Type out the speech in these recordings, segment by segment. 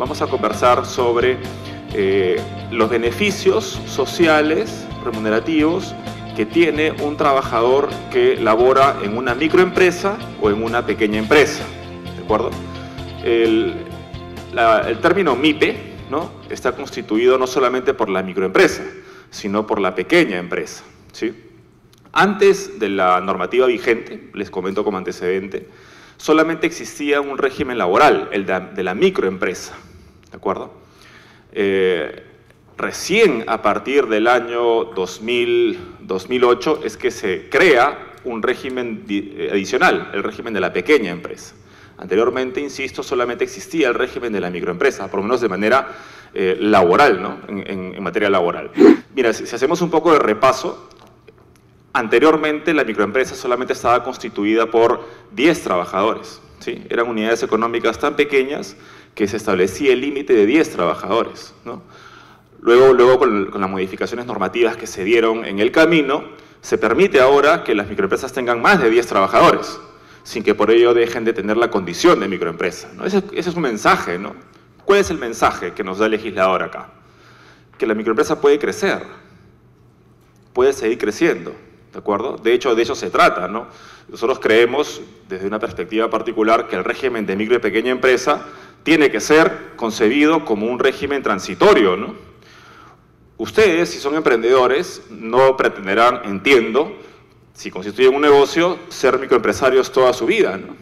vamos a conversar sobre los beneficios sociales, remunerativos, que tiene un trabajador que labora en una microempresa o en una pequeña empresa, ¿de acuerdo? El término MIPE, ¿no?, está constituido no solamente por la microempresa, sino por la pequeña empresa, ¿sí? Antes de la normativa vigente, les comento como antecedente, solamente existía un régimen laboral, el de la microempresa, ¿de acuerdo? Recién a partir del año 2008 es que se crea un régimen adicional, el régimen de la pequeña empresa. Anteriormente, insisto, solamente existía el régimen de la microempresa, por lo menos de manera laboral, ¿no?, en materia laboral. Mira, si hacemos un poco de repaso, anteriormente la microempresa solamente estaba constituida por 10 trabajadores, ¿sí? Eran unidades económicas tan pequeñas que se establecía el límite de 10 trabajadores, ¿no? Luego con las modificaciones normativas que se dieron en el camino, se permite ahora que las microempresas tengan más de 10 trabajadores, sin que por ello dejen de tener la condición de microempresa, ¿no? Ese es un mensaje, ¿no? ¿Cuál es el mensaje que nos da el legislador acá? Que la microempresa puede crecer, puede seguir creciendo, ¿de acuerdo? De hecho se trata, ¿no? Nosotros creemos, desde una perspectiva particular, que el régimen de micro y pequeña empresa tiene que ser concebido como un régimen transitorio, ¿no? Ustedes, si son emprendedores, no pretenderán, entiendo, si constituyen un negocio, ser microempresarios toda su vida, ¿no?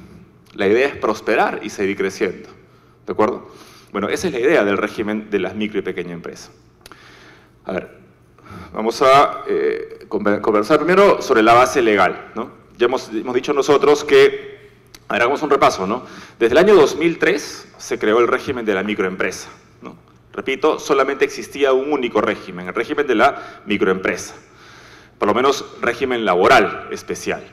La idea es prosperar y seguir creciendo, ¿de acuerdo? Bueno, esa es la idea del régimen de las micro y pequeña empresa. A ver, vamos a conversar primero sobre la base legal, ¿no? Ya hemos dicho nosotros que, hagamos un repaso, ¿no? Desde el año 2003 se creó el régimen de la microempresa, ¿no? Repito, solamente existía un único régimen, el régimen de la microempresa, por lo menos régimen laboral especial.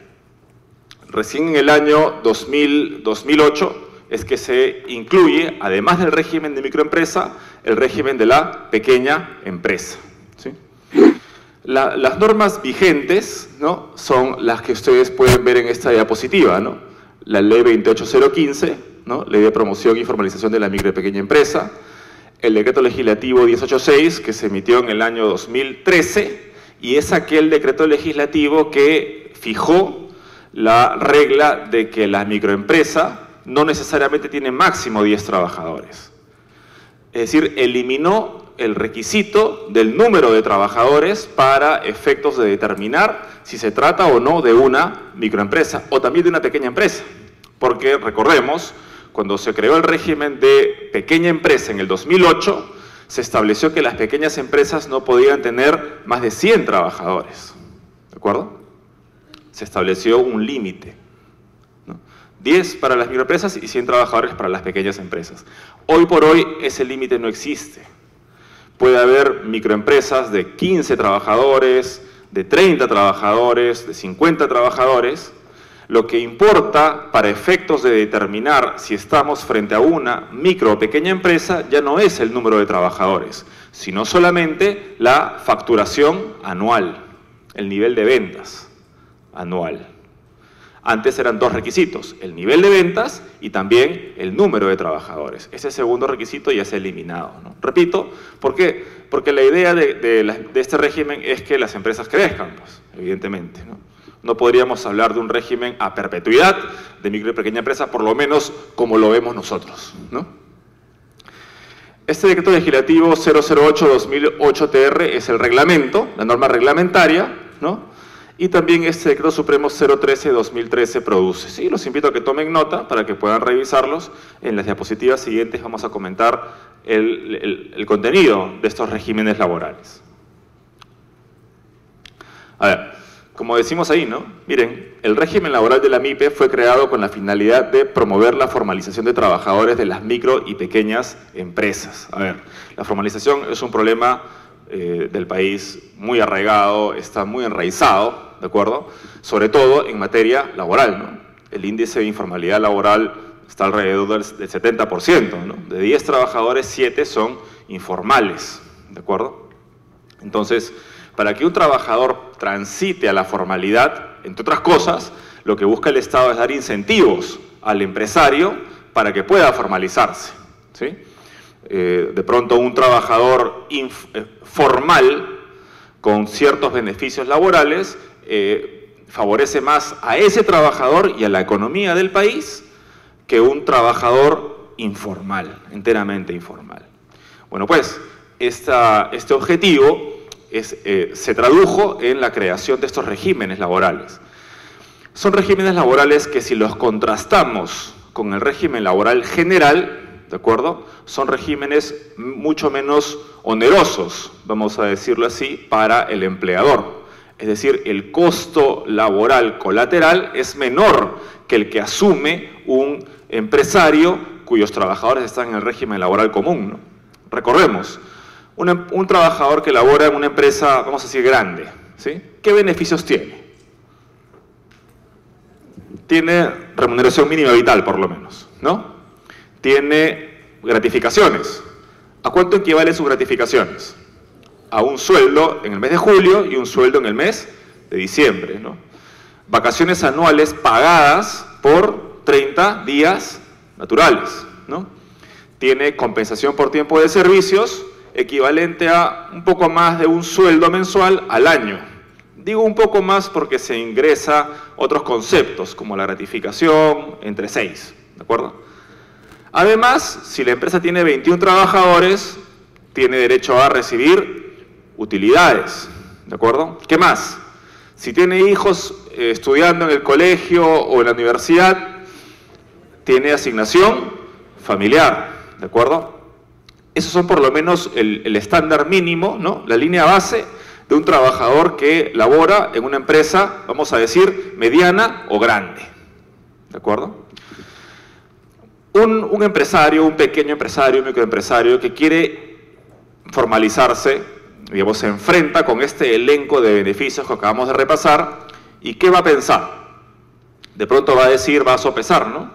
Recién en el año 2008 es que se incluye, además del régimen de microempresa, el régimen de la pequeña empresa, ¿sí? Las normas vigentes, ¿no?, son las que ustedes pueden ver en esta diapositiva, ¿no? La Ley 28015, ¿no?, Ley de Promoción y Formalización de la Micro y Pequeña Empresa, el Decreto Legislativo 1086, que se emitió en el año 2013, y es aquel decreto legislativo que fijó la regla de que la microempresa no necesariamente tiene máximo 10 trabajadores. Es decir, eliminó el requisito del número de trabajadores para efectos de determinar si se trata o no de una microempresa o también de una pequeña empresa. Porque, recordemos, cuando se creó el régimen de pequeña empresa en el 2008, se estableció que las pequeñas empresas no podían tener más de 100 trabajadores, ¿de acuerdo? Se estableció un límite, ¿no? 10 para las microempresas y 100 trabajadores para las pequeñas empresas. Hoy por hoy ese límite no existe. Puede haber microempresas de 15 trabajadores, de 30 trabajadores, de 50 trabajadores. Lo que importa para efectos de determinar si estamos frente a una micro o pequeña empresa ya no es el número de trabajadores, sino solamente la facturación anual, el nivel de ventas anual. Antes eran dos requisitos, el nivel de ventas y también el número de trabajadores. Ese segundo requisito ya se ha eliminado, ¿no? Repito, ¿por qué? Porque la idea de este régimen es que las empresas crezcan, pues, evidentemente, ¿no? No podríamos hablar de un régimen a perpetuidad de micro y pequeña empresa, por lo menos como lo vemos nosotros, ¿no? Este decreto legislativo 008-2008-TR es el reglamento, la norma reglamentaria, ¿no? Y también este decreto supremo 013-2013 produce. Sí, los invito a que tomen nota para que puedan revisarlos. En las diapositivas siguientes vamos a comentar el contenido de estos regímenes laborales. A ver. Como decimos ahí, ¿no? Miren, el régimen laboral de la MIPE fue creado con la finalidad de promover la formalización de trabajadores de las micro y pequeñas empresas. A ver, la formalización es un problema del país muy arraigado, está muy enraizado, ¿de acuerdo? Sobre todo en materia laboral, ¿no? El índice de informalidad laboral está alrededor del 70%, ¿no? De 10 trabajadores, 7 son informales, ¿de acuerdo? Entonces, para que un trabajador transite a la formalidad, entre otras cosas, lo que busca el Estado es dar incentivos al empresario para que pueda formalizarse, ¿sí? De pronto un trabajador formal con ciertos beneficios laborales favorece más a ese trabajador y a la economía del país que un trabajador informal, enteramente informal. Bueno, pues este objetivo se tradujo en la creación de estos regímenes laborales. Son regímenes laborales que, si los contrastamos con el régimen laboral general, ¿de acuerdo?, son regímenes mucho menos onerosos, vamos a decirlo así, para el empleador. Es decir, el costo laboral colateral es menor que el que asume un empresario cuyos trabajadores están en el régimen laboral común, ¿no? Recordemos, un trabajador que labora en una empresa, vamos a decir, grande, ¿sí? ¿Qué beneficios tiene? Tiene remuneración mínima vital, por lo menos, ¿no? Tiene gratificaciones. ¿A cuánto equivalen sus gratificaciones? A un sueldo en el mes de julio y un sueldo en el mes de diciembre, ¿no? Vacaciones anuales pagadas por 30 días naturales, ¿no? Tiene compensación por tiempo de servicios equivalente a un poco más de un sueldo mensual al año. Digo un poco más porque se ingresa otros conceptos, como la gratificación, entre 6, ¿de acuerdo? Además, si la empresa tiene 21 trabajadores, tiene derecho a recibir utilidades, ¿de acuerdo? ¿Qué más? Si tiene hijos estudiando en el colegio o en la universidad, tiene asignación familiar, ¿de acuerdo? Esos son por lo menos el estándar mínimo, ¿no? La línea base de un trabajador que labora en una empresa, vamos a decir, mediana o grande, ¿de acuerdo? Un empresario, un pequeño empresario, un microempresario que quiere formalizarse, digamos, se enfrenta con este elenco de beneficios que acabamos de repasar, ¿y qué va a pensar? De pronto va a decir, va a sopesar, ¿no?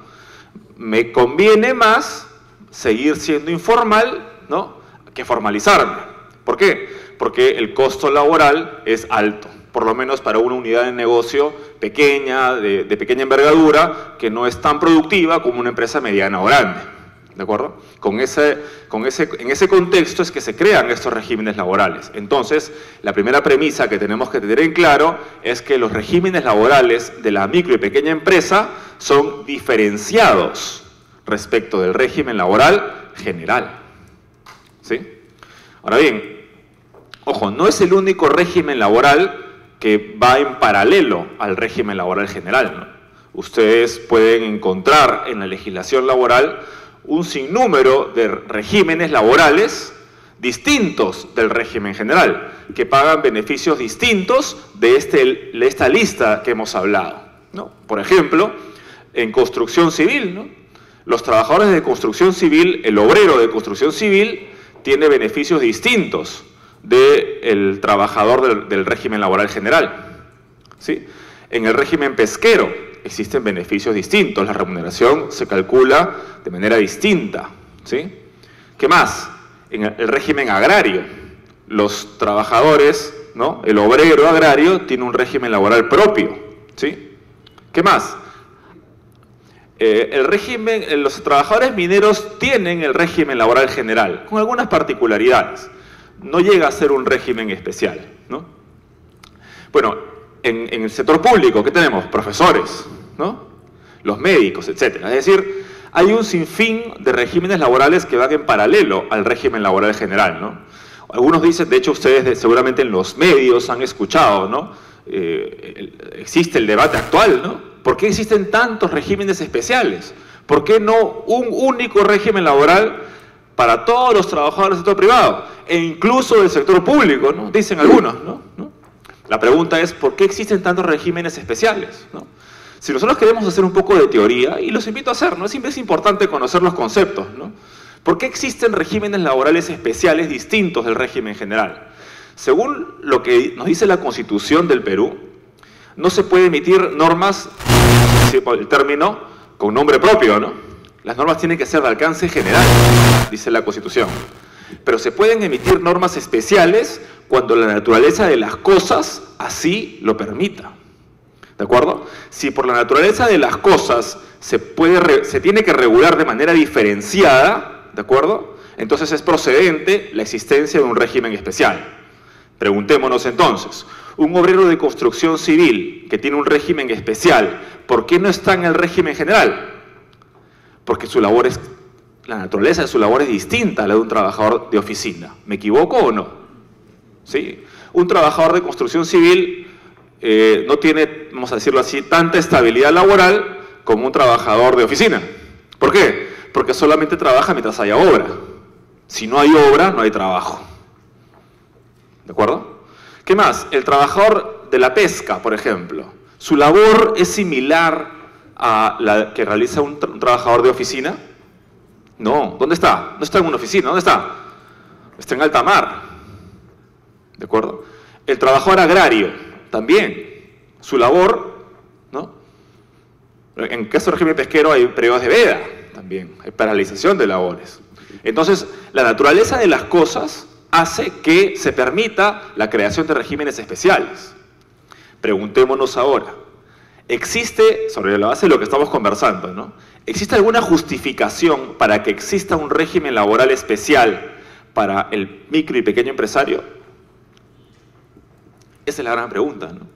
Me conviene más seguir siendo informal, ¿no?, que formalizarme. ¿Por qué? Porque el costo laboral es alto, por lo menos para una unidad de negocio pequeña, de pequeña envergadura, que no es tan productiva como una empresa mediana o grande, ¿de acuerdo? En ese contexto es que se crean estos regímenes laborales. Entonces, la primera premisa que tenemos que tener en claro es que los regímenes laborales de la micro y pequeña empresa son diferenciados respecto del régimen laboral general, ¿sí? Ahora bien, ojo, no es el único régimen laboral que va en paralelo al régimen laboral general, ¿no? Ustedes pueden encontrar en la legislación laboral un sinnúmero de regímenes laborales distintos del régimen general, que pagan beneficios distintos de esta lista que hemos hablado, ¿no? Por ejemplo, en construcción civil, ¿no?, los trabajadores de construcción civil, el obrero de construcción civil, tiene beneficios distintos del trabajador del régimen laboral general, ¿sí? En el régimen pesquero existen beneficios distintos, la remuneración se calcula de manera distinta, ¿sí? ¿Qué más? En el régimen agrario, los trabajadores, ¿no?, el obrero agrario tiene un régimen laboral propio, ¿sí? ¿Qué más? Los trabajadores mineros tienen el régimen laboral general, con algunas particularidades. No llega a ser un régimen especial, ¿no? Bueno, en el sector público, ¿qué tenemos? Profesores, ¿no?, los médicos, etc. Es decir, hay un sinfín de regímenes laborales que van en paralelo al régimen laboral general, ¿no? Algunos dicen, de hecho ustedes seguramente en los medios han escuchado, ¿no?, existe el debate actual, ¿no? ¿Por qué existen tantos regímenes especiales? ¿Por qué no un único régimen laboral para todos los trabajadores del sector privado e incluso del sector público, ¿no?, dicen algunos, ¿no? La pregunta es, ¿por qué existen tantos regímenes especiales, ¿no? Si nosotros queremos hacer un poco de teoría, y los invito a hacer, ¿no?, siempre es importante conocer los conceptos, ¿no? ¿Por qué existen regímenes laborales especiales distintos del régimen general? Según lo que nos dice la Constitución del Perú, no se puede emitir normas, el término, con nombre propio, ¿no? Las normas tienen que ser de alcance general, dice la Constitución. Pero se pueden emitir normas especiales cuando la naturaleza de las cosas así lo permita, ¿de acuerdo? Si por la naturaleza de las cosas se tiene que regular de manera diferenciada, ¿de acuerdo?, Entonces es procedente la existencia de un régimen especial. Preguntémonos entonces, un obrero de construcción civil que tiene un régimen especial, ¿por qué no está en el régimen general? Porque la naturaleza de su labor es distinta a la de un trabajador de oficina. ¿Me equivoco o no? ¿Sí? Un trabajador de construcción civil no tiene, vamos a decirlo así, tanta estabilidad laboral como un trabajador de oficina. ¿Por qué? Porque solamente trabaja mientras haya obra. Si no hay obra, no hay trabajo. ¿De acuerdo? ¿Qué más? El trabajador de la pesca, por ejemplo, ¿su labor es similar a la que realiza un trabajador de oficina? No. ¿Dónde está? No está en una oficina. ¿Dónde está? Está en alta mar. ¿De acuerdo? El trabajador agrario, también. Su labor, ¿no? En el caso del régimen pesquero hay periodos de veda, también. Hay paralización de labores. Entonces, la naturaleza de las cosas hace que se permita la creación de regímenes especiales. Preguntémonos ahora, ¿existe, sobre la base de lo que estamos conversando, ¿no? ¿Existe alguna justificación para que exista un régimen laboral especial para el micro y pequeño empresario? Esa es la gran pregunta, ¿no?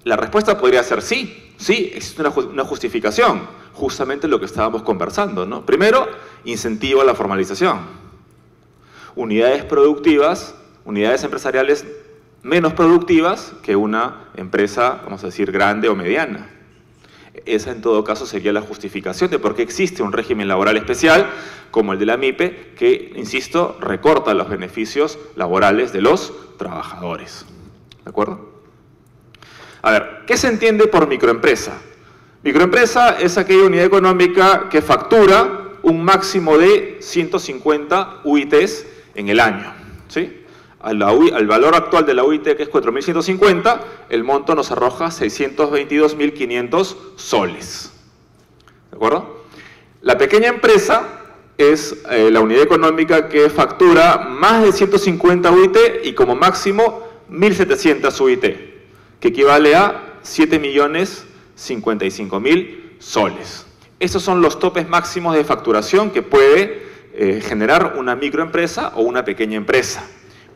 La respuesta podría ser sí, sí, existe una justificación, justamente lo que estábamos conversando, ¿no? Primero, incentivo a la formalización. Unidades productivas, unidades empresariales menos productivas que una empresa, vamos a decir, grande o mediana. Esa en todo caso sería la justificación de por qué existe un régimen laboral especial como el de la MIPE que, insisto, recorta los beneficios laborales de los trabajadores. ¿De acuerdo? A ver, ¿qué se entiende por microempresa? Microempresa es aquella unidad económica que factura un máximo de 150 UITs en el año, ¿sí? Al valor actual de la UIT, que es 4.150, el monto nos arroja 622.500 soles. ¿De acuerdo? La pequeña empresa es la unidad económica que factura más de 150 UIT y como máximo 1.700 UIT, que equivale a 7.055.000 soles. Estos son los topes máximos de facturación que puede generar una microempresa o una pequeña empresa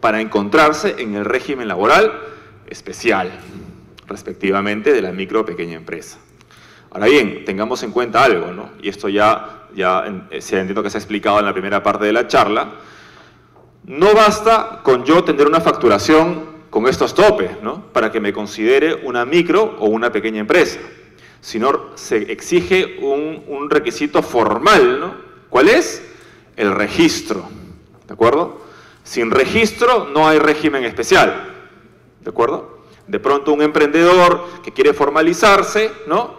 para encontrarse en el régimen laboral especial, respectivamente, de la micro o pequeña empresa. Ahora bien, tengamos en cuenta algo, ¿no? Y esto ya entiendo que se ha explicado en la primera parte de la charla. No basta con yo tener una facturación con estos topes, ¿no? Para que me considere una micro o una pequeña empresa, sino se exige un requisito formal, ¿no? ¿Cuál es? El registro, ¿de acuerdo? Sin registro no hay régimen especial, ¿de acuerdo? De pronto un emprendedor que quiere formalizarse, ¿no?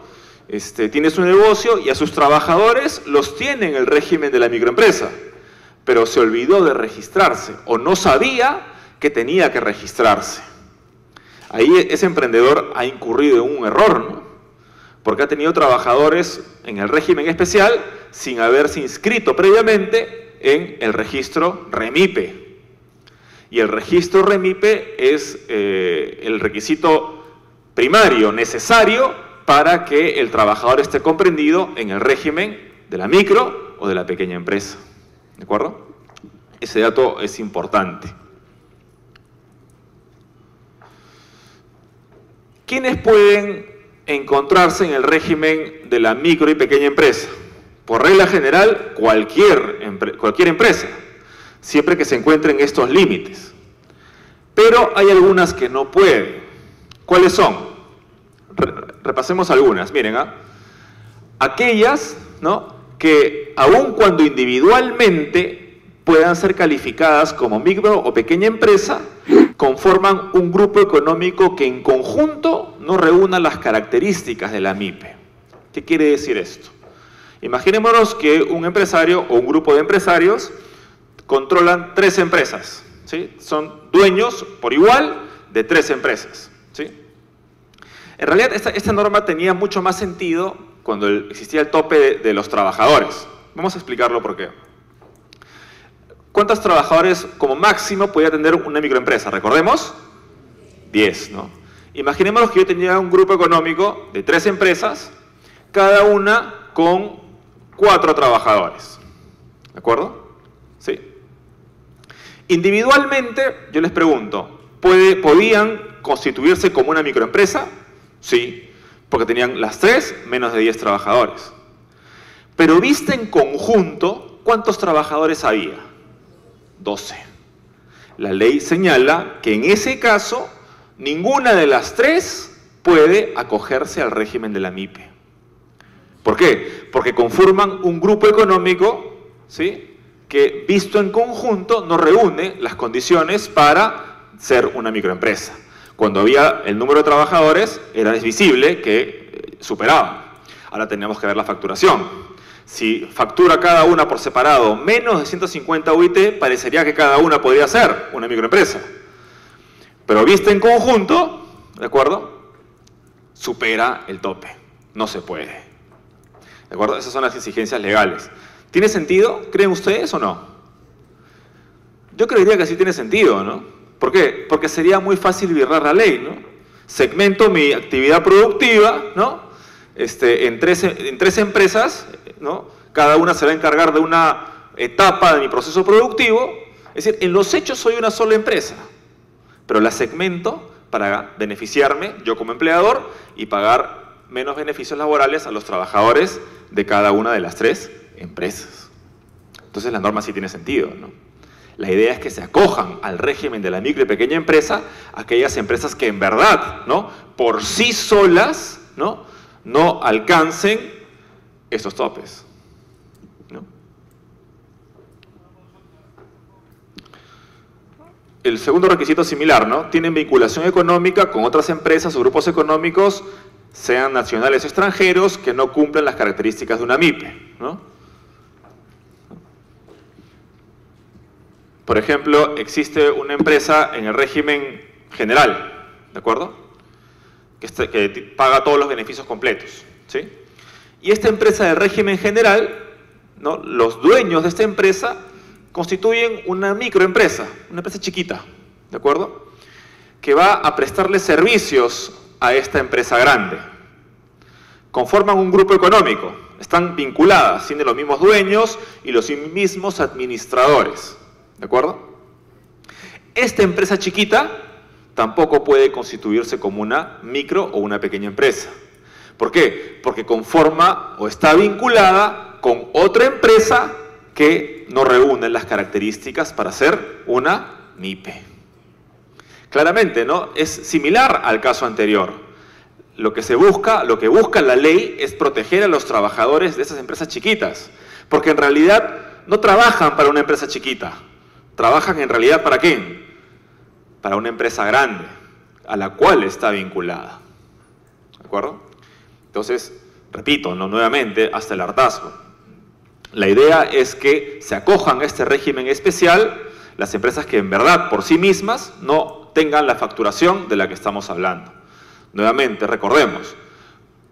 Tiene su negocio y a sus trabajadores los tiene en el régimen de la microempresa, pero se olvidó de registrarse o no sabía que tenía que registrarse. Ahí ese emprendedor ha incurrido en un error, ¿no? Porque ha tenido trabajadores en el régimen especial sin haberse inscrito previamente en el registro REMIPE. Y el registro REMIPE es el requisito primario, necesario, para que el trabajador esté comprendido en el régimen de la micro o de la pequeña empresa. ¿De acuerdo? Ese dato es importante. ¿Quiénes pueden encontrarse en el régimen de la micro y pequeña empresa? Por regla general, cualquier empresa, siempre que se encuentren estos límites. Pero hay algunas que no pueden. ¿Cuáles son? Repasemos algunas. Miren, aquellas, ¿no?, que aun cuando individualmente puedan ser calificadas como micro o pequeña empresa, conforman un grupo económico que en conjunto no reúna las características de la MIPE. ¿Qué quiere decir esto? Imaginémonos que un empresario o un grupo de empresarios controlan 3 empresas, ¿sí? Son dueños por igual de 3 empresas, ¿sí? En realidad esta norma tenía mucho más sentido cuando existía el tope de los trabajadores. Vamos a explicarlo por qué. ¿Cuántos trabajadores como máximo podía tener una microempresa? Recordemos, 10, ¿no? Imaginémonos que yo tenía un grupo económico de 3 empresas, cada una con 4 trabajadores, ¿de acuerdo? ¿sí? Individualmente, yo les pregunto, ¿podían constituirse como una microempresa? Sí, porque tenían las 3 menos de 10 trabajadores. Pero vista en conjunto, ¿cuántos trabajadores había? 12. La ley señala que en ese caso, ninguna de las 3 puede acogerse al régimen de la MIPE. ¿Por qué? Porque conforman un grupo económico, ¿sí?, que visto en conjunto no reúne las condiciones para ser una microempresa. Cuando había el número de trabajadores, era visible que superaba. Ahora tenemos que ver la facturación. Si factura cada una por separado menos de 150 UIT, parecería que cada una podría ser una microempresa. Pero vista en conjunto, ¿de acuerdo?, supera el tope. No se puede. ¿De acuerdo? Esas son las exigencias legales. ¿Tiene sentido? ¿Creen ustedes o no? Yo creería que sí tiene sentido, ¿no? ¿Por qué? Porque sería muy fácil violar la ley, ¿no? Segmento mi actividad productiva, ¿no?, en tres empresas, ¿no? Cada una se va a encargar de una etapa de mi proceso productivo. Es decir, en los hechos soy una sola empresa, pero la segmento para beneficiarme yo como empleador y pagar menos beneficios laborales a los trabajadores de cada una de las 3 empresas. Entonces la norma sí tiene sentido, ¿no? La idea es que se acojan al régimen de la micro y pequeña empresa aquellas empresas que en verdad, ¿no?, por sí solas, ¿no?, no alcancen estos topes, ¿no? El segundo requisito es similar, ¿no? Tienen vinculación económica con otras empresas o grupos económicos, sean nacionales o extranjeros, que no cumplen las características de una MIPE, ¿no? Por ejemplo, existe una empresa en el régimen general, ¿de acuerdo?, que paga todos los beneficios completos, ¿sí? Y esta empresa del régimen general, ¿no?, los dueños de esta empresa constituyen una microempresa, una empresa chiquita, ¿de acuerdo?, que va a prestarle servicios a esta empresa grande. Conforman un grupo económico, están vinculadas, tienen los mismos dueños y los mismos administradores, ¿de acuerdo? Esta empresa chiquita tampoco puede constituirse como una micro o una pequeña empresa. ¿Por qué? Porque conforma o está vinculada con otra empresa que no reúne las características para ser una MIPE. Claramente, ¿no?, es similar al caso anterior. Lo que busca la ley es proteger a los trabajadores de esas empresas chiquitas, porque en realidad no trabajan para una empresa chiquita, trabajan en realidad ¿para quién? Para una empresa grande, a la cual está vinculada. ¿De acuerdo? Entonces, repito, ¿no?, nuevamente, hasta el hartazgo. La idea es que se acojan a este régimen especial las empresas que en verdad por sí mismas no tengan la facturación de la que estamos hablando. Nuevamente, recordemos,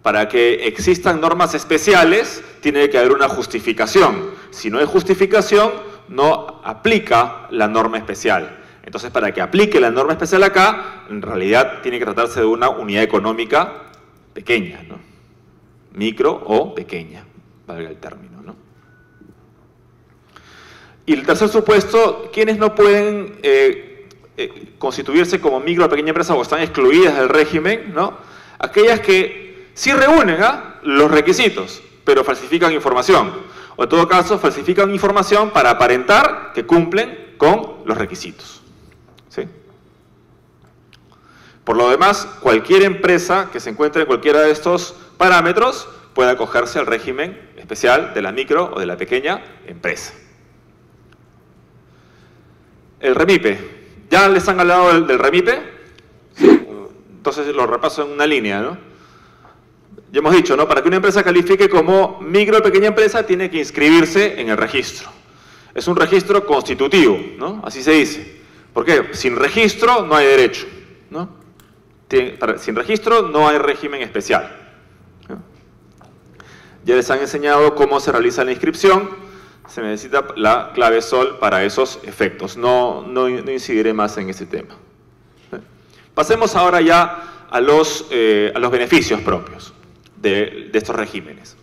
para que existan normas especiales tiene que haber una justificación. Si no hay justificación, no aplica la norma especial. Entonces, para que aplique la norma especial acá, en realidad tiene que tratarse de una unidad económica pequeña, ¿no?, micro o pequeña, valga el término, ¿no? Y el tercer supuesto, ¿quiénes no pueden constituirse como micro o pequeña empresa o están excluidas del régimen, ¿no? Aquellas que sí reúnen los requisitos, pero falsifican información. O en todo caso, falsifican información para aparentar que cumplen con los requisitos, ¿sí? Por lo demás, cualquier empresa que se encuentre en cualquiera de estos parámetros puede acogerse al régimen especial de la micro o de la pequeña empresa. El REMIPE. ¿Ya les han hablado del REMIPE? Sí. Entonces lo repaso en una línea, ¿no? Ya hemos dicho, ¿no?, para que una empresa califique como micro o pequeña empresa tiene que inscribirse en el registro. Es un registro constitutivo, ¿no? Así se dice. ¿Por qué? Sin registro no hay derecho, ¿no? Sin registro no hay régimen especial, ¿no? Ya les han enseñado cómo se realiza la inscripción. Se necesita la clave SOL para esos efectos. No incidiré más en ese tema. Pasemos ahora ya a los beneficios propios de estos regímenes.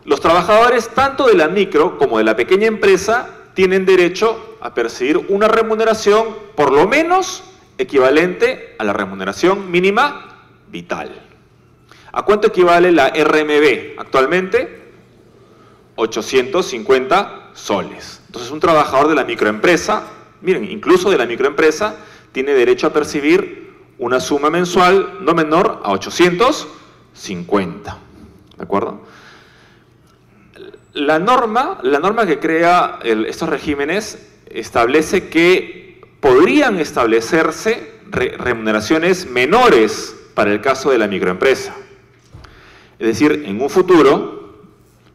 Los trabajadores tanto de la micro como de la pequeña empresa tienen derecho a percibir una remuneración por lo menos equivalente a la remuneración mínima vital. ¿A cuánto equivale la RMB actualmente? 850 soles. Entonces un trabajador de la microempresa, miren, incluso de la microempresa, tiene derecho a percibir una suma mensual no menor a 850. ¿De acuerdo? La norma que crea estos regímenes establece que podrían establecerse remuneraciones menores para el caso de la microempresa. Es decir, en un futuro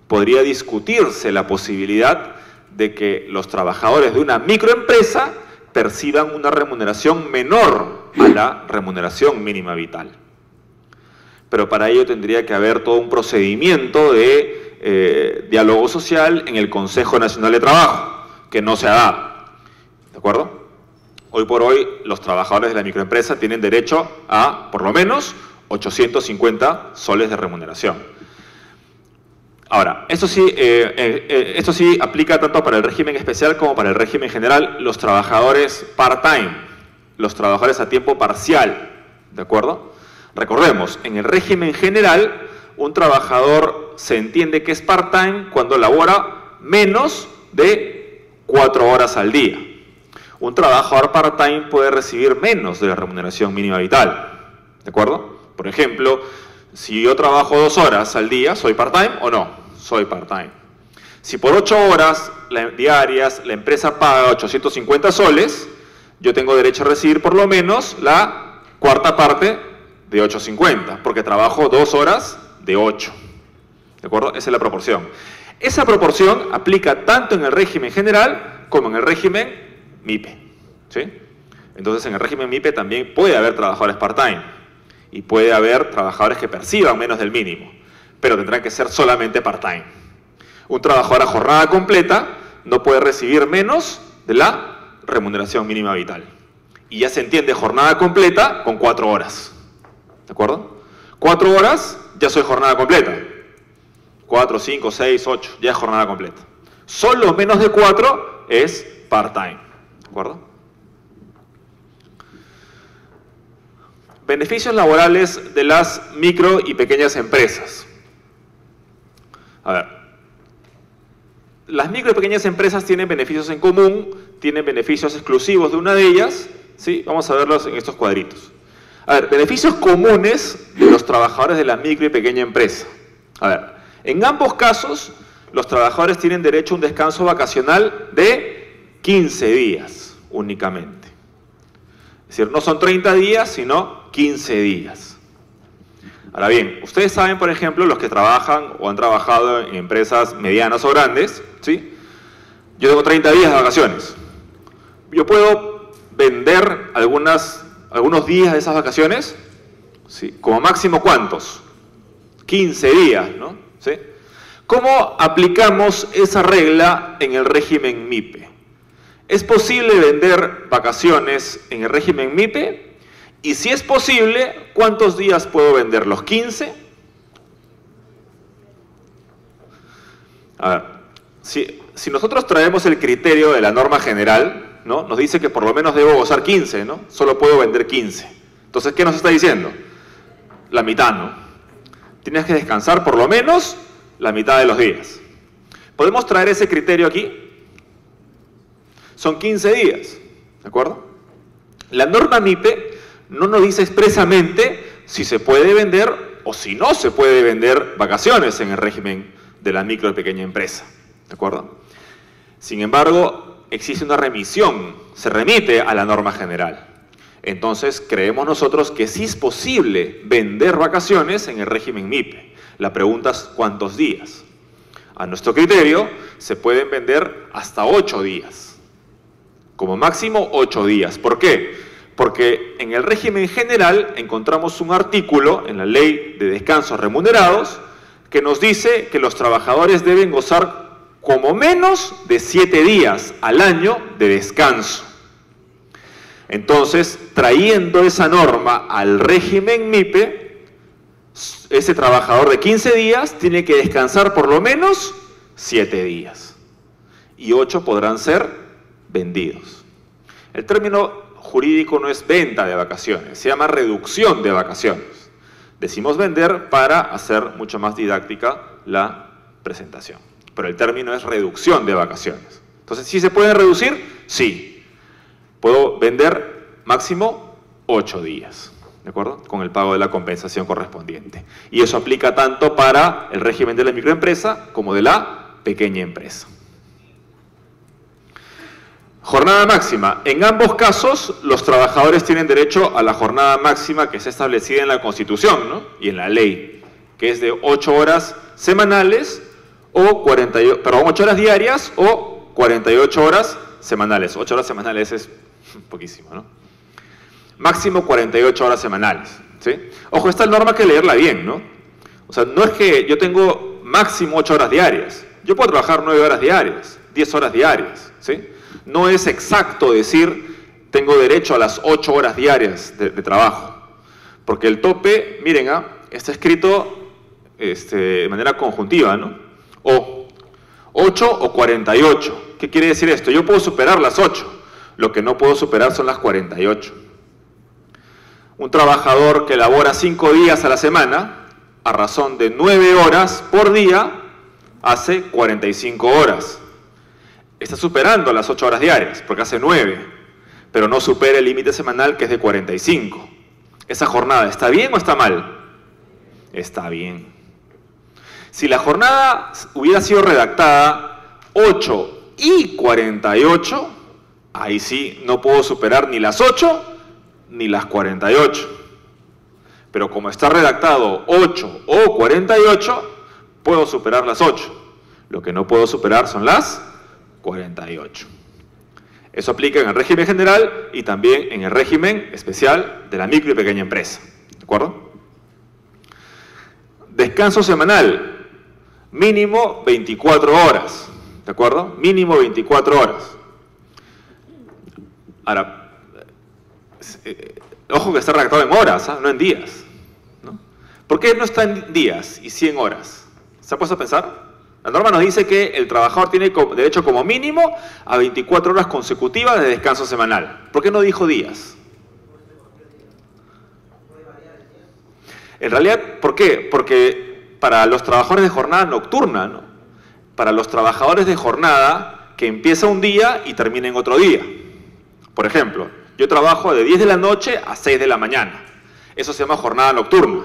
podría discutirse la posibilidad de que los trabajadores de una microempresa perciban una remuneración menor a la remuneración mínima vital. Pero para ello tendría que haber todo un procedimiento de diálogo social en el Consejo Nacional de Trabajo, que no se ha dado. ¿De acuerdo? Hoy por hoy, los trabajadores de la microempresa tienen derecho a, por lo menos, 850 soles de remuneración. Ahora, esto sí aplica tanto para el régimen especial como para el régimen general, los trabajadores part-time, los trabajadores a tiempo parcial. ¿De acuerdo? Recordemos, en el régimen general, un trabajador se entiende que es part-time cuando labora menos de 4 horas al día. Un trabajador part-time puede recibir menos de la remuneración mínima vital. ¿De acuerdo? Por ejemplo, si yo trabajo 2 horas al día, ¿soy part-time o no? Soy part-time. Si por 8 horas diarias la empresa paga 850 soles, yo tengo derecho a recibir por lo menos la cuarta parte de 850, porque trabajo 2 horas de 8. ¿De acuerdo? Esa es la proporción. Esa proporción aplica tanto en el régimen general como en el régimen MIPE. ¿Sí? Entonces, en el régimen MIPE también puede haber trabajadores part-time y puede haber trabajadores que perciban menos del mínimo, pero tendrán que ser solamente part-time. Un trabajador a jornada completa no puede recibir menos de la remuneración mínima vital. Y ya se entiende jornada completa con 4 horas. ¿De acuerdo? 4 horas, ya soy jornada completa. 4, 5, 6, 8, ya es jornada completa. Solo menos de 4 es part-time. ¿De acuerdo? Beneficios laborales de las micro y pequeñas empresas. A ver, las micro y pequeñas empresas tienen beneficios en común, tienen beneficios exclusivos de una de ellas, ¿sí? Vamos a verlos en estos cuadritos. A ver, beneficios comunes de los trabajadores de la micro y pequeña empresa. A ver, en ambos casos, los trabajadores tienen derecho a un descanso vacacional de 15 días únicamente. Es decir, no son 30 días, sino 15 días. Ahora bien, ustedes saben, por ejemplo, los que trabajan o han trabajado en empresas medianas o grandes, ¿sí? Yo tengo 30 días de vacaciones. Yo puedo vender algunos días de esas vacaciones, ¿sí? Como máximo, ¿cuántos? 15 días, ¿no? ¿Sí? ¿Cómo aplicamos esa regla en el régimen MIPE? ¿Es posible vender vacaciones en el régimen MIPE? Y si es posible, ¿cuántos días puedo vender? ¿Los 15? A ver, si nosotros traemos el criterio de la norma general, ¿no? Nos dice que por lo menos debo gozar 15, ¿no? Solo puedo vender 15. Entonces, ¿qué nos está diciendo? La mitad, ¿no? Tienes que descansar por lo menos la mitad de los días. ¿Podemos traer ese criterio aquí? Son 15 días, ¿de acuerdo? La norma MIPE no nos dice expresamente si se puede vender o si no se puede vender vacaciones en el régimen de la micro y pequeña empresa, ¿de acuerdo? Sin embargo, existe una remisión, se remite a la norma general. Entonces, creemos nosotros que sí es posible vender vacaciones en el régimen MIPE. La pregunta es ¿cuántos días? A nuestro criterio, se pueden vender hasta 8 días. Como máximo 8 días. ¿Por qué? Porque en el régimen general encontramos un artículo en la Ley de Descansos Remunerados que nos dice que los trabajadores deben gozar como menos de 7 días al año de descanso. Entonces, trayendo esa norma al régimen MIPE, ese trabajador de 15 días tiene que descansar por lo menos 7 días. Y 8 podrán ser vendidos. El término jurídico no es venta de vacaciones, se llama reducción de vacaciones. Decimos vender para hacer mucho más didáctica la presentación. Pero el término es reducción de vacaciones. Entonces, ¿sí se pueden reducir? Sí. Puedo vender máximo 8 días. ¿De acuerdo? Con el pago de la compensación correspondiente. Y eso aplica tanto para el régimen de la microempresa como de la pequeña empresa. Jornada máxima. En ambos casos, los trabajadores tienen derecho a la jornada máxima que está establecida en la Constitución, ¿no? Y en la ley, que es de 8 horas semanales o 8 horas diarias o 48 horas semanales. 8 horas semanales es poquísimo, ¿no? Máximo 48 horas semanales, ¿sí? Ojo, esta norma hay que leerla bien, ¿no? O sea, no es que yo tengo máximo 8 horas diarias. Yo puedo trabajar 9 horas diarias, 10 horas diarias, ¿sí? No es exacto decir tengo derecho a las 8 horas diarias de trabajo. Porque el tope, miren, está escrito de manera conjuntiva, ¿no? O 8 o 48. ¿Qué quiere decir esto? Yo puedo superar las 8. Lo que no puedo superar son las 48. Un trabajador que labora 5 días a la semana, a razón de 9 horas por día, hace 45 horas. Está superando las 8 horas diarias, porque hace 9, pero no supera el límite semanal, que es de 45. ¿Esa jornada está bien o está mal? Está bien. Si la jornada hubiera sido redactada 8 y 48, ahí sí no puedo superar ni las 8 ni las 48. Pero como está redactado 8 o 48, puedo superar las 8. Lo que no puedo superar son las 48. Eso aplica en el régimen general y también en el régimen especial de la micro y pequeña empresa. ¿De acuerdo? Descanso semanal, mínimo 24 horas. ¿De acuerdo? Mínimo 24 horas. Ahora, ojo que está redactado en horas, no en días, ¿no? ¿Por qué no está en días y sí en horas? ¿Se ha puesto a pensar? La norma nos dice que el trabajador tiene derecho como mínimo a 24 horas consecutivas de descanso semanal. ¿Por qué no dijo días? En realidad, ¿por qué? Porque para los trabajadores de jornada nocturna, ¿no? Para los trabajadores de jornada que empieza un día y termina en otro día. Por ejemplo, yo trabajo de 10 de la noche a 6 de la mañana. Eso se llama jornada nocturna.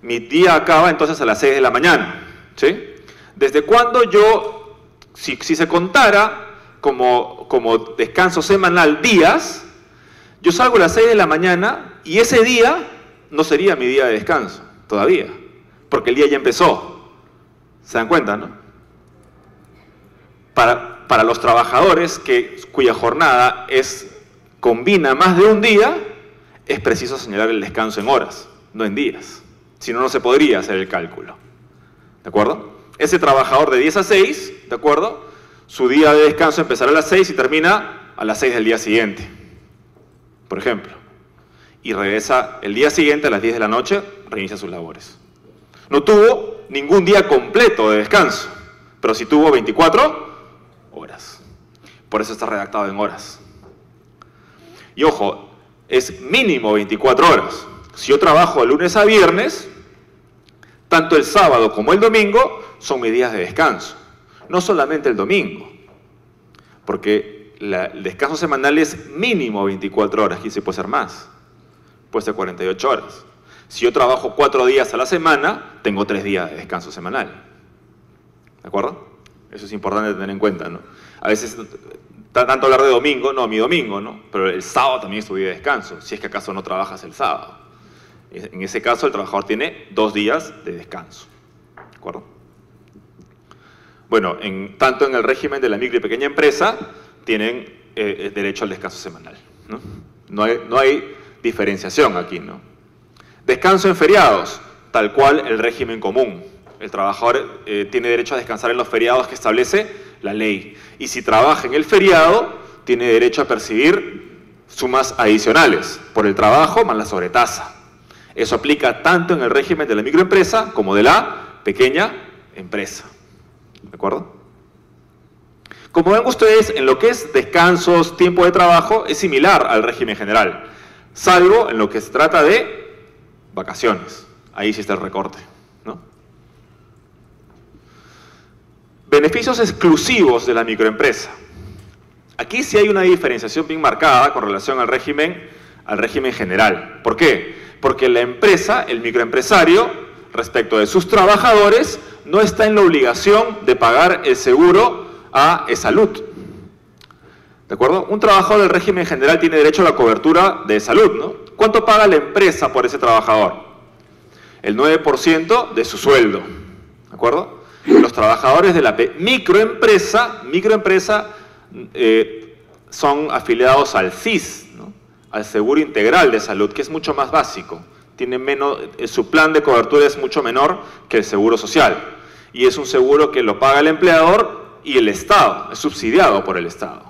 Mi día acaba entonces a las 6 de la mañana, ¿sí? ¿Desde cuándo yo, si se contara como descanso semanal días, yo salgo a las 6 de la mañana y ese día no sería mi día de descanso todavía, porque el día ya empezó? ¿Se dan cuenta, no? Para los trabajadores cuya jornada combina más de un día, es preciso señalar el descanso en horas, no en días. Si no, no se podría hacer el cálculo. ¿De acuerdo? Ese trabajador de 10 a 6, ¿de acuerdo? Su día de descanso empezará a las 6 y termina a las 6 del día siguiente, por ejemplo. Y regresa el día siguiente a las 10 de la noche, reinicia sus labores. No tuvo ningún día completo de descanso, pero sí tuvo 24 horas. Por eso está redactado en horas. Y ojo, es mínimo 24 horas. Si yo trabajo de lunes a viernes, tanto el sábado como el domingo son mis días de descanso. No solamente el domingo, porque el descanso semanal es mínimo 24 horas, y se puede ser más, puede ser 48 horas. Si yo trabajo 4 días a la semana, tengo 3 días de descanso semanal. ¿De acuerdo? Eso es importante tener en cuenta, ¿no? A veces, tanto hablar de domingo, no, mi domingo, ¿no? Pero el sábado también es tu día de descanso, si es que acaso no trabajas el sábado. En ese caso, el trabajador tiene 2 días de descanso. ¿De acuerdo? Bueno, tanto en el régimen de la micro y pequeña empresa, tienen derecho al descanso semanal, ¿no? No hay diferenciación aquí, ¿no? Descanso en feriados, tal cual el régimen común. El trabajador tiene derecho a descansar en los feriados que establece la ley. Y si trabaja en el feriado, tiene derecho a percibir sumas adicionales por el trabajo más la sobretasa. Eso aplica tanto en el régimen de la microempresa como de la pequeña empresa. ¿De acuerdo? Como ven ustedes, en lo que es descansos, tiempo de trabajo, es similar al régimen general, salvo en lo que se trata de vacaciones. Ahí sí está el recorte, ¿no? Beneficios exclusivos de la microempresa. Aquí sí hay una diferenciación bien marcada con relación al régimen general. ¿Por qué? Porque la empresa, el microempresario, respecto de sus trabajadores, no está en la obligación de pagar el seguro a salud. ¿De acuerdo? Un trabajador del régimen general tiene derecho a la cobertura de salud, ¿no? ¿Cuánto paga la empresa por ese trabajador? El 9% de su sueldo. ¿De acuerdo? Los trabajadores de la microempresa son afiliados al CIS, ¿no? Al Seguro Integral de Salud, que es mucho más básico. Tiene menos, su plan de cobertura es mucho menor que el seguro social. Y es un seguro que lo paga el empleador y el Estado, es subsidiado por el Estado.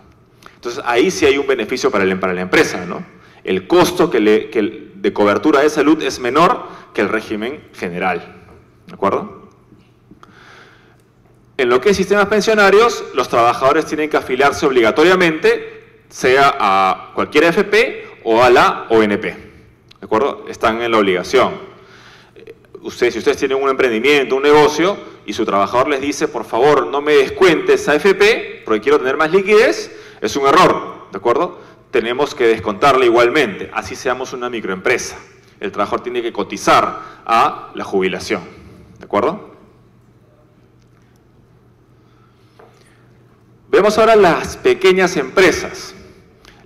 Entonces, ahí sí hay un beneficio para la empresa, ¿no? El costo de cobertura de salud es menor que el régimen general. ¿De acuerdo? En lo que es sistemas pensionarios, los trabajadores tienen que afiliarse obligatoriamente, sea a cualquier AFP o a la ONP. ¿De acuerdo? Están en la obligación. Si ustedes tienen un emprendimiento, un negocio, y su trabajador les dice, por favor, no me descuentes AFP porque quiero tener más liquidez, es un error, ¿de acuerdo? Tenemos que descontarle igualmente, así seamos una microempresa. El trabajador tiene que cotizar a la jubilación, ¿de acuerdo? Vemos ahora las pequeñas empresas.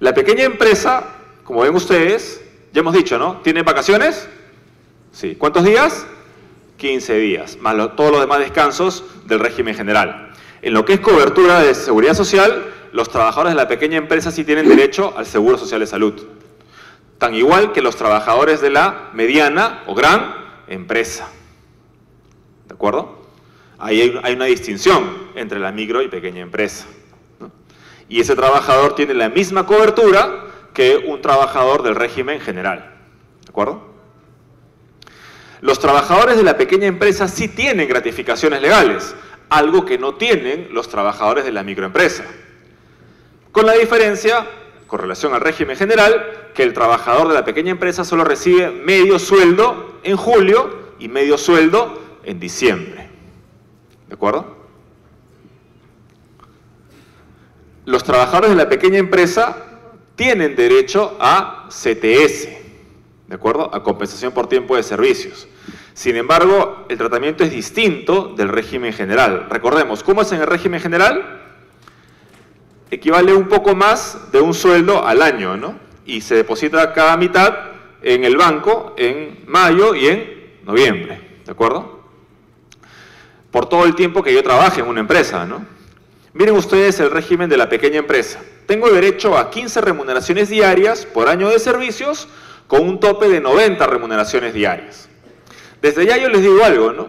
La pequeña empresa, como ven ustedes, ya hemos dicho, ¿no? ¿Tiene vacaciones? Sí. ¿Cuántos días? 15 días, más todos los demás descansos del régimen general. En lo que es cobertura de seguridad social, los trabajadores de la pequeña empresa sí tienen derecho al seguro social de salud. Tan igual que los trabajadores de la mediana o gran empresa. ¿De acuerdo? Ahí hay una distinción entre la micro y pequeña empresa, ¿no? Y ese trabajador tiene la misma cobertura que un trabajador del régimen general. ¿De acuerdo? Los trabajadores de la pequeña empresa sí tienen gratificaciones legales, algo que no tienen los trabajadores de la microempresa. Con la diferencia, con relación al régimen general, que el trabajador de la pequeña empresa solo recibe medio sueldo en julio y medio sueldo en diciembre. ¿De acuerdo? Los trabajadores de la pequeña empresa tienen derecho a CTS, ¿de acuerdo? A compensación por tiempo de servicios. Sin embargo, el tratamiento es distinto del régimen general. Recordemos, ¿cómo es en el régimen general? Equivale un poco más de un sueldo al año, ¿no? Y se deposita cada mitad en el banco en mayo y en noviembre, ¿de acuerdo? Por todo el tiempo que yo trabaje en una empresa, ¿no? Miren ustedes el régimen de la pequeña empresa. Tengo derecho a 15 remuneraciones diarias por año de servicios con un tope de 90 remuneraciones diarias. Desde ya yo les digo algo, ¿no?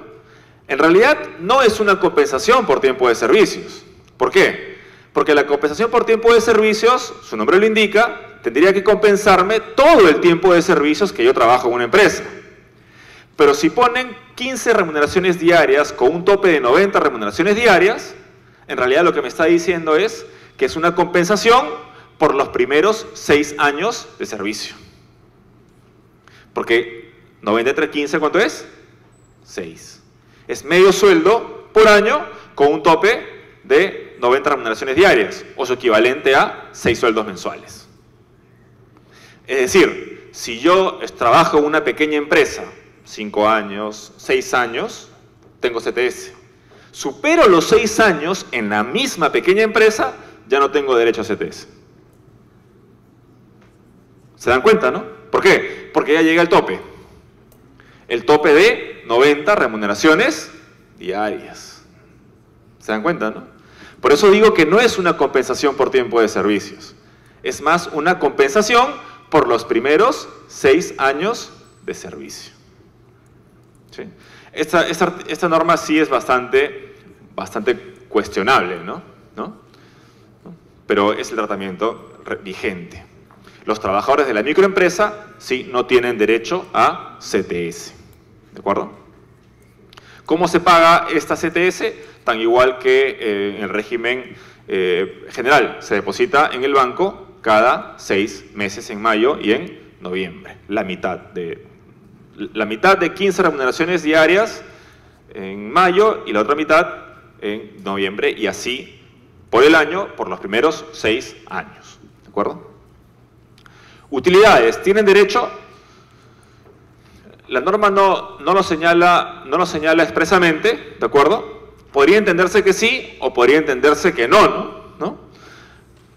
En realidad no es una compensación por tiempo de servicios. ¿Por qué? Porque la compensación por tiempo de servicios, su nombre lo indica, tendría que compensarme todo el tiempo de servicios que yo trabajo en una empresa. Pero si ponen 15 remuneraciones diarias con un tope de 90 remuneraciones diarias, en realidad lo que me está diciendo es que es una compensación por los primeros 6 años de servicio. Porque 90 entre 15, ¿cuánto es? 6. Es medio sueldo por año con un tope de 90 remuneraciones diarias, o su equivalente a 6 sueldos mensuales. Es decir, si yo trabajo en una pequeña empresa, 5 años, 6 años, tengo CTS. Supero los 6 años en la misma pequeña empresa, ya no tengo derecho a CTS. ¿Se dan cuenta, no? ¿Por qué? Porque ya llega el tope. El tope de 90 remuneraciones diarias. ¿Se dan cuenta, no? Por eso digo que no es una compensación por tiempo de servicios. Es más una compensación por los primeros 6 años de servicio. ¿Sí? Esta norma sí es bastante cuestionable, ¿no? Pero es el tratamiento vigente. Los trabajadores de la microempresa sí no tienen derecho a CTS. ¿De acuerdo? ¿Cómo se paga esta CTS? Tan igual que en el régimen general. Se deposita en el banco cada 6 meses, en mayo y en noviembre. La mitad de 15 remuneraciones diarias en mayo y la otra mitad en noviembre, y así por el año, por los primeros 6 años. ¿De acuerdo? Utilidades. ¿Tienen derecho? La norma no lo señala expresamente, ¿de acuerdo? Podría entenderse que sí o podría entenderse que no.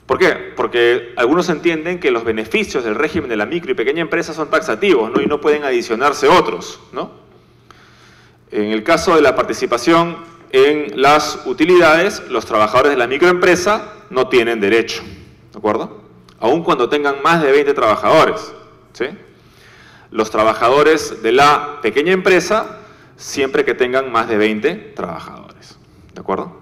¿Por qué? Porque algunos entienden que los beneficios del régimen de la micro y pequeña empresa son taxativos, ¿no? Y no pueden adicionarse otros, ¿no? En el caso de la participación en las utilidades, los trabajadores de la microempresa no tienen derecho, ¿de acuerdo? Aun cuando tengan más de 20 trabajadores, ¿sí? Los trabajadores de la pequeña empresa, siempre que tengan más de 20 trabajadores, ¿de acuerdo?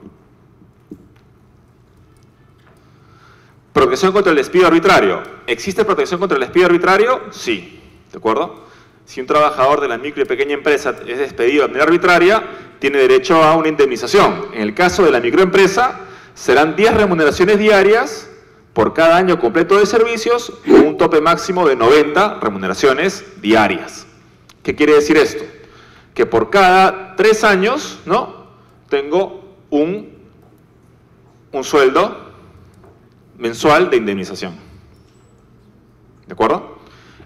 Protección contra el despido arbitrario. ¿Existe protección contra el despido arbitrario? Sí, ¿de acuerdo? Si un trabajador de la micro y pequeña empresa es despedido de manera arbitraria, tiene derecho a una indemnización. En el caso de la microempresa, serán 10 remuneraciones diarias por cada año completo de servicios, con un tope máximo de 90 remuneraciones diarias. ¿Qué quiere decir esto? Que por cada 3 años, ¿no?, tengo un sueldo mensual de indemnización. ¿De acuerdo?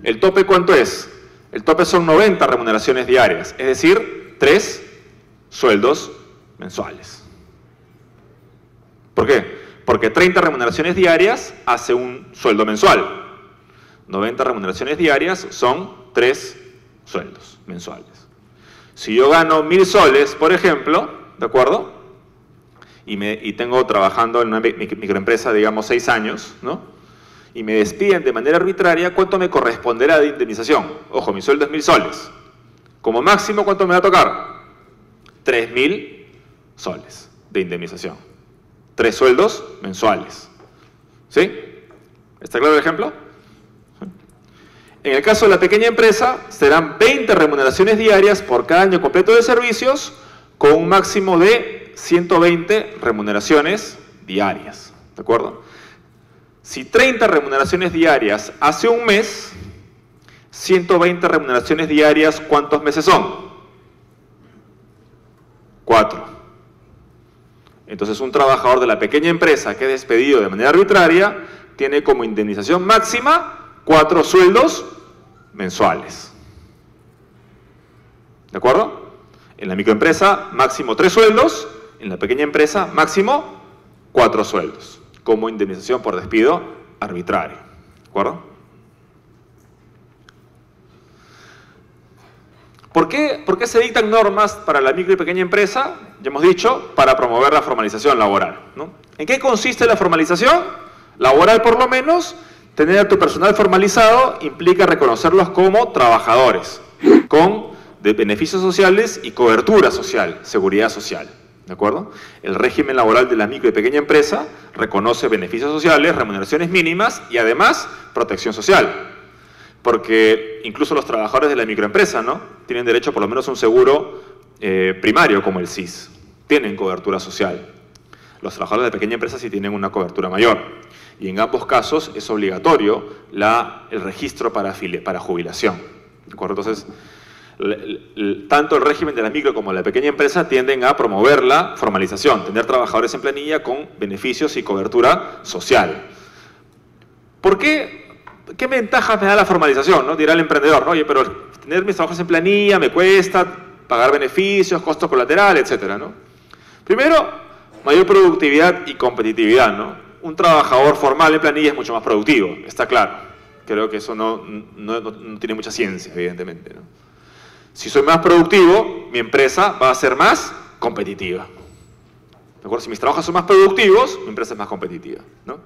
¿El tope cuánto es? El tope son 90 remuneraciones diarias, es decir, 3 sueldos mensuales. ¿Por qué? Porque 30 remuneraciones diarias hace un sueldo mensual. 90 remuneraciones diarias son 3 sueldos mensuales. Si yo gano 1000 soles, por ejemplo, ¿de acuerdo?, y tengo trabajando en una microempresa, digamos, 6 años, ¿no?, y me despiden de manera arbitraria, ¿cuánto me corresponderá de indemnización? Ojo, mi sueldo es 1000 soles. Como máximo, ¿cuánto me va a tocar? 3000 soles de indemnización. 3 sueldos mensuales. ¿Sí? ¿Está claro el ejemplo? En el caso de la pequeña empresa, serán 20 remuneraciones diarias por cada año completo de servicios, con un máximo de 120 remuneraciones diarias. ¿De acuerdo? Si 30 remuneraciones diarias hace un mes, 120 remuneraciones diarias, ¿cuántos meses son? 4. Entonces, un trabajador de la pequeña empresa que es despedido de manera arbitraria tiene como indemnización máxima 4 sueldos mensuales. ¿De acuerdo? En la microempresa, máximo 3 sueldos. En la pequeña empresa, máximo 4 sueldos, como indemnización por despido arbitrario. ¿De acuerdo? ¿Por qué se dictan normas para la micro y pequeña empresa? Ya hemos dicho, para promover la formalización laboral, ¿no? ¿En qué consiste la formalización laboral? Por lo menos, tener a tu personal formalizado implica reconocerlos como trabajadores, con beneficios sociales y cobertura social, seguridad social. ¿De acuerdo? El régimen laboral de la micro y pequeña empresa reconoce beneficios sociales, remuneraciones mínimas y además protección social. Porque incluso los trabajadores de la microempresa, ¿no?, tienen derecho por lo menos a un seguro primario como el SIS. Tienen cobertura social. Los trabajadores de pequeña empresa sí tienen una cobertura mayor. Y en ambos casos es obligatorio el registro para jubilación. ¿De acuerdo? Entonces, tanto el régimen de la micro como la pequeña empresa tienden a promover la formalización, tener trabajadores en planilla con beneficios y cobertura social. ¿Por qué? ¿Qué ventajas me da la formalización? ¿No? Dirá el emprendedor, ¿no? Oye, pero tener mis trabajos en planilla me cuesta pagar beneficios, costos colaterales, etcétera, ¿no? Primero, mayor productividad y competitividad, ¿no? Un trabajador formal en planilla es mucho más productivo, está claro. Creo que eso no tiene mucha ciencia, evidentemente, ¿no? Si soy más productivo, mi empresa va a ser más competitiva. ¿De acuerdo? Si mis trabajos son más productivos, mi empresa es más competitiva, ¿no?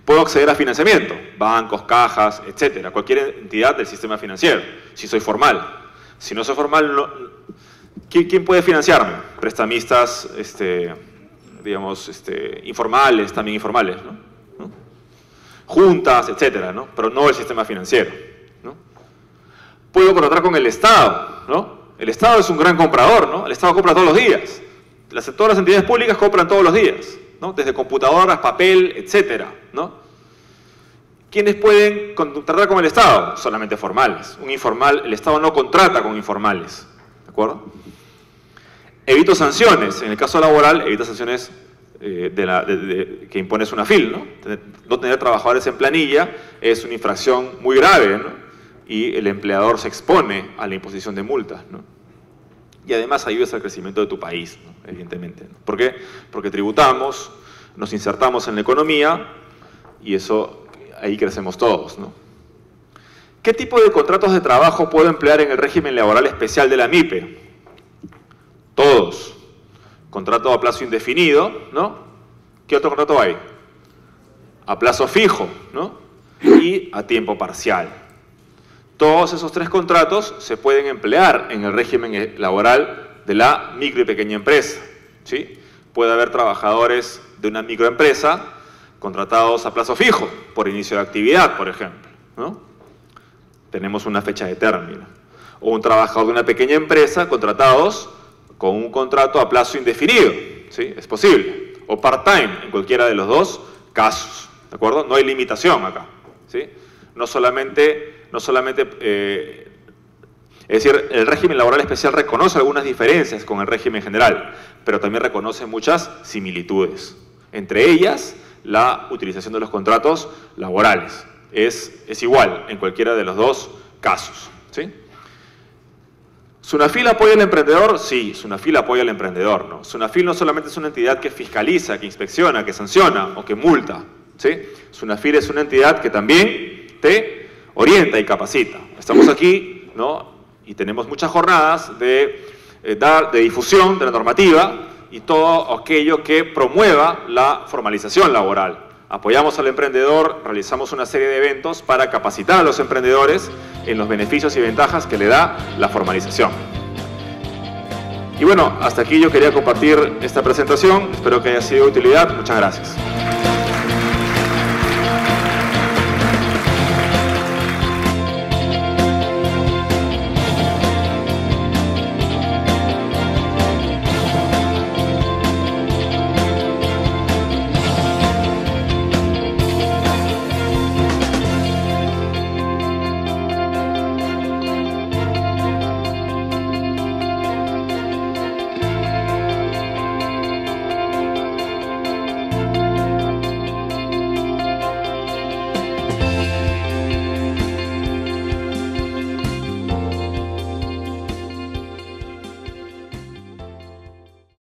Puedo acceder a financiamiento, bancos, cajas, etcétera, cualquier entidad del sistema financiero, si soy formal. Si no soy formal, ¿quién puede financiarme? juntas, etcétera, ¿no? Pero no el sistema financiero, ¿no? Puedo contratar con el Estado, ¿no? El Estado es un gran comprador, ¿no? El Estado compra todos los días. Todas las entidades públicas compran todos los días, ¿no? Desde computadoras, papel, etcétera, ¿no? ¿Quiénes pueden contratar con el Estado? Solamente formales. Un informal, el Estado no contrata con informales, ¿de acuerdo? Evito sanciones. En el caso laboral, evita sanciones que impone SUNAFIL, ¿no? No tener trabajadores en planilla es una infracción muy grave, ¿no? Y el empleador se expone a la imposición de multas, ¿no? Y además ayudas al crecimiento de tu país, ¿no? Evidentemente, ¿no? ¿Por qué? Porque tributamos, nos insertamos en la economía y eso, ahí crecemos todos, ¿no? ¿Qué tipo de contratos de trabajo puedo emplear en el régimen laboral especial de la MIPE? Todos. Contrato a plazo indefinido, ¿no? ¿Qué otro contrato hay? A plazo fijo, ¿no? Y a tiempo parcial. Todos esos tres contratos se pueden emplear en el régimen laboral de la micro y pequeña empresa, ¿sí? Puede haber trabajadores de una microempresa contratados a plazo fijo, por inicio de actividad, por ejemplo, ¿no? Tenemos una fecha de término. O un trabajador de una pequeña empresa contratados con un contrato a plazo indefinido, ¿sí? Es posible. O part-time, en cualquiera de los dos casos, ¿de acuerdo? No hay limitación acá, ¿sí? No solamente es decir, el régimen laboral especial reconoce algunas diferencias con el régimen general, pero también reconoce muchas similitudes. Entre ellas, la utilización de los contratos laborales. Es igual en cualquiera de los dos casos, ¿sí? ¿SUNAFIL apoya al emprendedor? Sí, SUNAFIL apoya al emprendedor, ¿no? SUNAFIL no solamente es una entidad que fiscaliza, que inspecciona, que sanciona o que multa, ¿sí? SUNAFIL es una entidad que también te orienta y capacita. Estamos aquí, ¿no? Y tenemos muchas jornadas de difusión de la normativa y todo aquello que promueva la formalización laboral. Apoyamos al emprendedor, realizamos una serie de eventos para capacitar a los emprendedores en los beneficios y ventajas que le da la formalización. Y bueno, hasta aquí yo quería compartir esta presentación. Espero que haya sido de utilidad. Muchas gracias.